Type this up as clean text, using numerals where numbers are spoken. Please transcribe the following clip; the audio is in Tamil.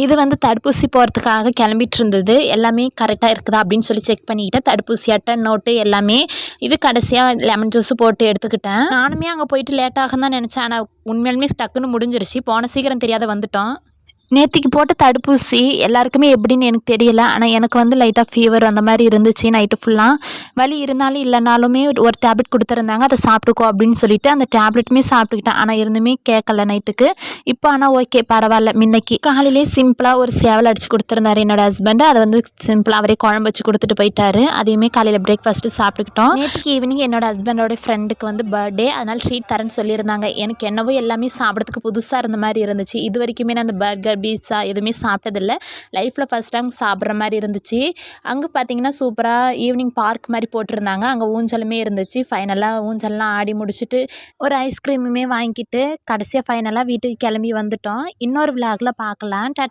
இது வந்து தடுப்பூசி போடுறதுக்காக கிளம்பிட்டு இருந்தது. எல்லாமே கரெக்ட்டா இருக்குதா அப்படின்னு சொல்லி செக் பண்ணிக்கிட்டேன். தடுப்பூசி அட்டை, நோட்டு எல்லாமே. இது கடைசியா லெமன் ஜூஸ் போட்டு எடுத்துக்கிட்டேன். நானுமே அங்க போயிட்டு லேட் ஆகும்னு தான் நெனச்சேன். ஆனா உண்மையாலுமே டக்குன்னு முடிஞ்சிருச்சு. போன சீக்கிரம் தெரியாத வந்துட்டோம். நேத்திக்கு போட்ட தடுப்பூசி எல்லாருக்குமே எப்படின்னு எனக்கு தெரியல. ஆனா எனக்கு வந்து லைட்டா ஃபீவர் அந்த மாரி இருந்துச்சு நைட்டு ஃபுல்லா. வலி இருந்தாலும் இல்லனாலுமே ஒரு டேப்லெட் குடுத்துருந்தாங்க. அத சாப்பிட்டுக்கோ அப்படின்னு சொல்லிட்டு அந்த டேப்லெட்டுமே சாப்பிட்டுக்கிட்டேன். ஆனா இருந்துமே கேட்கல நைட்டுக்கு. இப்போ ஆனா ஓகே பரவால்ல. மின்னைக்கு காலையிலேயே சிம்பிளா ஒரு சேவல் அடிச்சு குடுத்துருந்தாரு என்னோட ஹஸ்பண்ட். அத வந்து சிம்பிளா அவரே குழம்பு வச்சு குடுத்துட்டு போயிட்டாரு. அதையுமே காலையில பிரேக்ஃபாஸ்ட்டு சாப்பிட்டுக்கிட்டோம். நேத்திக்கு ஈவினிங் என்னோட ஹஸ்பண்டோட ஃப்ரெண்டுக்கு வந்து பர்த்டே. அதனால ட்ரீட் தரேன்னு சொல்லியிருந்தாங்க. எனக்கு என்னவோ எல்லாமே சாப்பிடறதுக்கு புதுசா இருந்த மாரி இருந்துச்சு. இதுவரைக்குமே நான் அந்த பர்கர், பீட்ஸா எதுவுமே சாப்பிட்டதில்ல. லைஃப்பில் ஃபர்ஸ்ட் டைம் சாப்பிட்ற மாரி இருந்துச்சு. அங்கே பார்த்தீங்கன்னா சூப்பரா ஈவினிங் பார்க் மாரி போட்டிருந்தாங்க. அங்கே ஊஞ்சலுமே இருந்துச்சு. ஃபைனலாக ஊஞ்சல்லாம் ஆடி முடிச்சுட்டு ஒரு ஐஸ்கிரீமுமே வாங்கிட்டு கடைசியாக ஃபைனலாக வீட்டுக்கு கிளம்பி வந்துட்டோம். இன்னொரு விலாகில் பார்க்கலாம். டாட்டா.